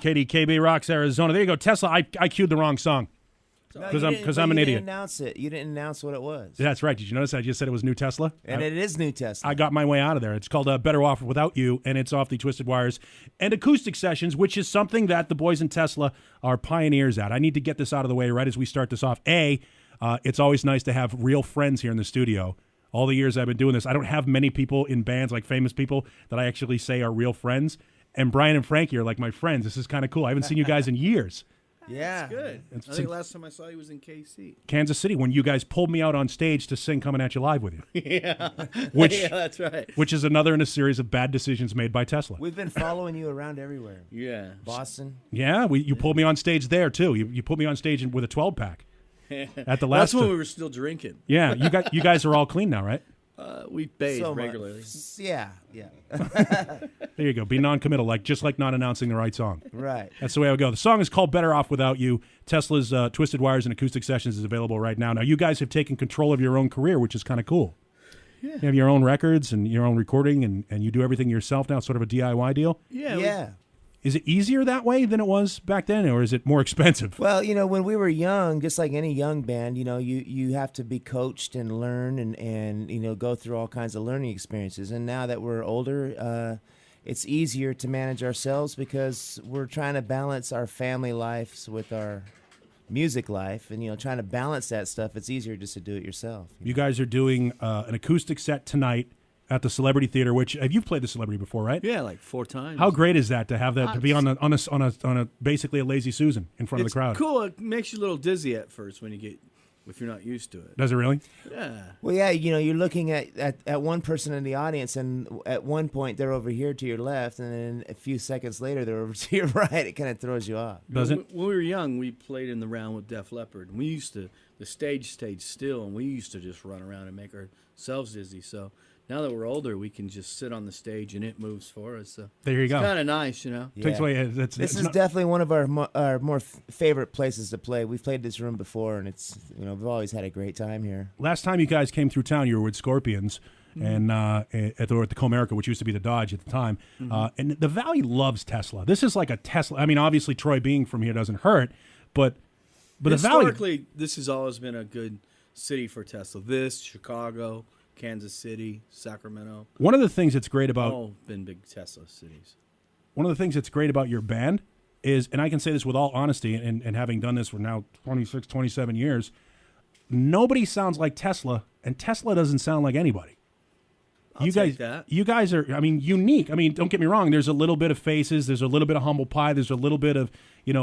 KDKB Rocks, Arizona. There you go. Tesla, I queued the wrong song. Because I'm an idiot. You didn't announce it. You didn't announce what it was. That's right. Did you notice I just said it was new Tesla? And it is new Tesla. I got my way out of there. It's called Better Off Without You, and it's off the Twisted Wires and Acoustic Sessions, which is something that the boys in Tesla are pioneers at. I need to get this out of the way right as we start this off. It's always nice to have real friends here in the studio. All the years I've been doing this, I don't have many people in bands, like famous people, that I actually say are real friends. And Brian and Frankie are like my friends. This is kind of cool. I haven't seen you guys in years. Yeah. That's good. I think last time I saw you was in KC. Kansas City, when you guys pulled me out on stage to sing Coming At You Live with you. Yeah. Yeah, that's right. Which is another in a series of bad decisions made by Tesla. We've been following you around everywhere. Yeah. Boston. Yeah, you pulled me on stage there, too. You put me on stage with a 12-pack. At the last. That's when we were still drinking. Yeah, you guys are all clean now, right? We bathe regularly. Yeah. There you go. Be non-committal, just like not announcing the right song. Right. That's the way I would go. The song is called Better Off Without You. Tesla's Twisted Wires and Acoustic Sessions is available right now. Now, you guys have taken control of your own career, which is kind of cool. Yeah. You have your own records and your own recording, and you do everything yourself now, sort of a DIY deal? Yeah. Is it easier that way than it was back then, or is it more expensive? Well, when we were young, just like any young band, you have to be coached and learn and go through all kinds of learning experiences. And now that we're older, it's easier to manage ourselves because we're trying to balance our family lives with our music life. And, trying to balance that stuff, it's easier just to do it yourself. You guys are doing an acoustic set tonight at the Celebrity Theater, which you've played the Celebrity before, right? Yeah, like 4 times. How great is that to have that to be on a basically a Lazy Susan in front of the crowd? It's cool. It makes you a little dizzy at first if you're not used to it. Does it really? Yeah. Well, yeah, you're looking at one person in the audience, and at one point they're over here to your left, and then a few seconds later they're over to your right. It kind of throws you off. Does it? When we were young, we played in the round with Def Leppard, and the stage stayed still, and we used to just run around and make ourselves dizzy. So now that we're older, we can just sit on the stage and it moves for us. So there you go. It's kind of nice, Yeah. Takes away. This is definitely one of our more favorite places to play. We've played this room before, and it's we've always had a great time here. Last time you guys came through town, you were with Scorpions, and at the Comerica, which used to be the Dodge at the time. And the Valley loves Tesla. This is like a Tesla. I mean, obviously Troy being from here doesn't hurt, but the Valley. Historically, this has always been a good city for Tesla. Chicago, Kansas City, Sacramento. One of the things that's great about all been big Tesla cities. One of the things that's great about your band is, and I can say this with all honesty, and having done this for now 26, 27 years, nobody sounds like Tesla, and Tesla doesn't sound like anybody. I'll take that. You guys are, unique. Don't get me wrong. There's a little bit of Faces. There's a little bit of Humble Pie. There's a little bit of,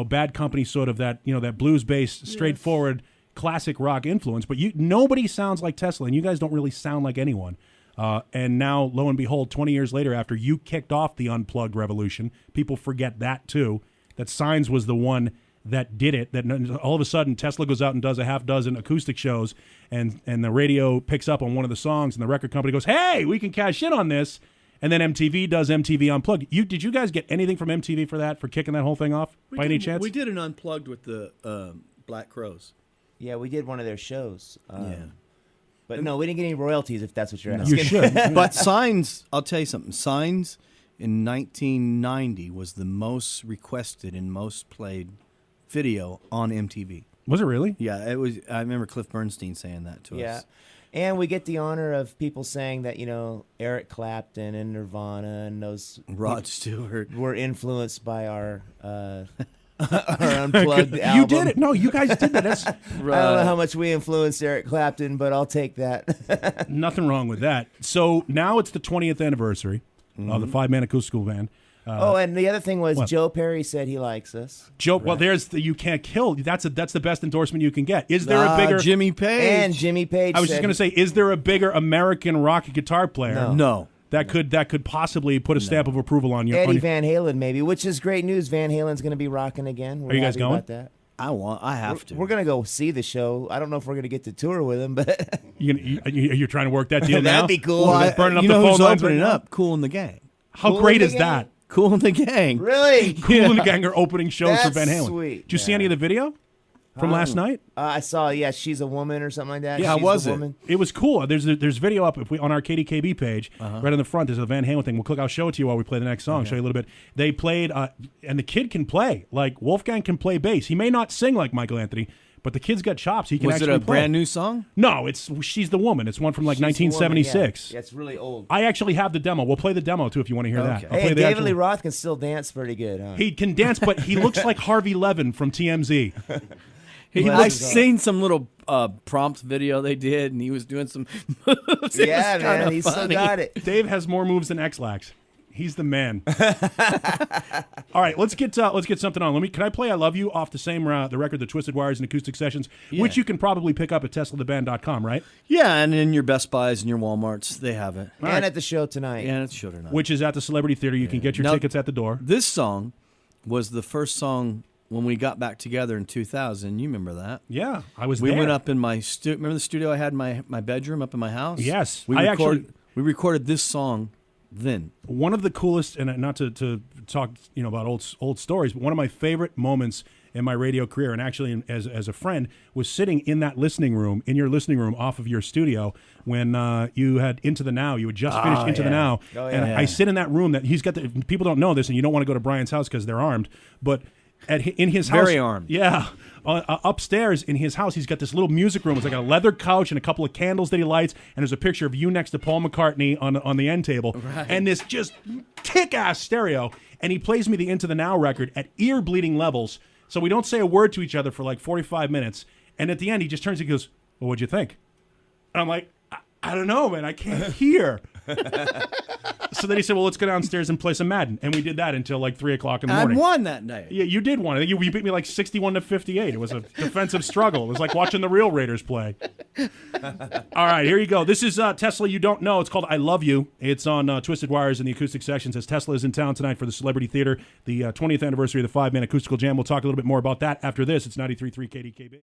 Bad Company, sort of that, that blues-based, straightforward, classic rock influence. But nobody sounds like Tesla, and you guys don't really sound like anyone. And now, lo and behold, 20 years later, after you kicked off the Unplugged revolution, people forget that too, that Signs was the one that did it, that all of a sudden Tesla goes out and does a half dozen acoustic shows, and the radio picks up on one of the songs, and the record company goes, hey, we can cash in on this. And then MTV does MTV Unplugged. Did you guys get anything from MTV for that, for kicking that whole thing off, any chance? We did an Unplugged with the Black Crowes. Yeah, we did one of their shows. Yeah. But no, we didn't get any royalties, if that's what you're asking. You should. But Signs, I'll tell you something. Signs in 1990 was the most requested and most played video on MTV. Was it really? Yeah, it was. I remember Cliff Bernstein saying that to us. Yeah. And we get the honor of people saying that, Eric Clapton and Nirvana and those Rod Stewart were influenced by our Unplugged album. You did it. No, you guys did that. I don't know how much we influenced Eric Clapton, but I'll take that. Nothing wrong with that. So now it's the 20th anniversary of the 5-man acoustical band. And the other thing was what? Joe Perry said he likes us. Joe, right. Well, there's the you can't kill. That's the best endorsement you can get. Is there a bigger Jimmy Page? And Jimmy Page. I was just going to say, is there a bigger American rock guitar player? No. That could possibly put a stamp of approval on you. Eddie Van Halen, maybe, which is great news. Van Halen's going to be rocking again. Are you guys going? About that. I have to. We're going to go see the show. I don't know if we're going to get to tour with him, but you're trying to work that deal now. That'd be cool. Well, burning up the phone who's lines opening right up? Cool in the Gang. How great is that? Cool in the Gang. Really? Cool in the Gang are opening shows for Van Halen. Sweet. Did you see any of the video? from last night? I saw, She's a Woman or something like that. Yeah, She's was the it? Woman. It was cool. There's video up on our KDKB page, right on the front. There's a Van Halen thing. We'll click. I'll show it to you while we play the next song. Show you a little bit. They played, and the kid can play. Like Wolfgang can play bass. He may not sing like Michael Anthony, but the kid's got chops. He can Was actually it a play. brand new song? No, it's She's the Woman. It's one from like She's the Woman, 1976. Yeah, it's really old. I actually have the demo. We'll play the demo too if you want to hear that. Okay. I'll Hey, play the David actual- Lee Roth can still dance pretty good, huh? He can dance, but he looks like Harvey Levin from TMZ. I've seen some little prompt video they did, and he was doing some moves. Yeah, It was man, kinda he's still funny. got it. Dave has more moves than X-Lax. He's the man. All right, let's get something on. Can I play "I Love You" off the same the record, the Twisted Wires and Acoustic Sessions, which you can probably pick up at TeslaTheBand.com, right? Yeah, and in your Best Buys and your Walmarts, they have it. And at the show tonight. And it's showed or not. Which is at the Celebrity Theater. You can get your Now, tickets at the door. This song was the first song when we got back together in 2000. You remember that? Yeah, I was We there. went up in my remember the studio I had in my bedroom up in my house? Yes. We recorded this song then. One of the coolest, and not to talk about old stories, but one of my favorite moments in my radio career, and actually as a friend, was sitting in that listening room, in your listening room off of your studio when you had Into the Now. You had just finished Into the Now. Oh, yeah. And I sit in that room that he's got people don't know this, and you don't want to go to Brian's house because they're armed, but in his house. Very armed. Yeah. Upstairs in his house, he's got this little music room. It's like a leather couch and a couple of candles that he lights, and there's a picture of you next to Paul McCartney on the end table, and this just kick-ass stereo. And he plays me the Into the Now record at ear-bleeding levels, so we don't say a word to each other for like 45 minutes. And at the end, he just turns and goes, "Well, what'd you think?" And I'm like, I don't know, man. I can't hear. So then he said, "Well, let's go downstairs and play some Madden," and we did that until like 3 o'clock in the I morning. won that night. Yeah, you did one. I think you beat me like 61-58. It was a defensive struggle. It was like watching the real Raiders play. All right, here you go. This is Tesla You Don't Know. It's called "I Love You." It's on Twisted Wires and the Acoustic Sessions, as Tesla is in town tonight for the Celebrity Theater, the 20th anniversary of the 5-man acoustical jam. We'll talk a little bit more about that after this. It's 93.3 KDKB.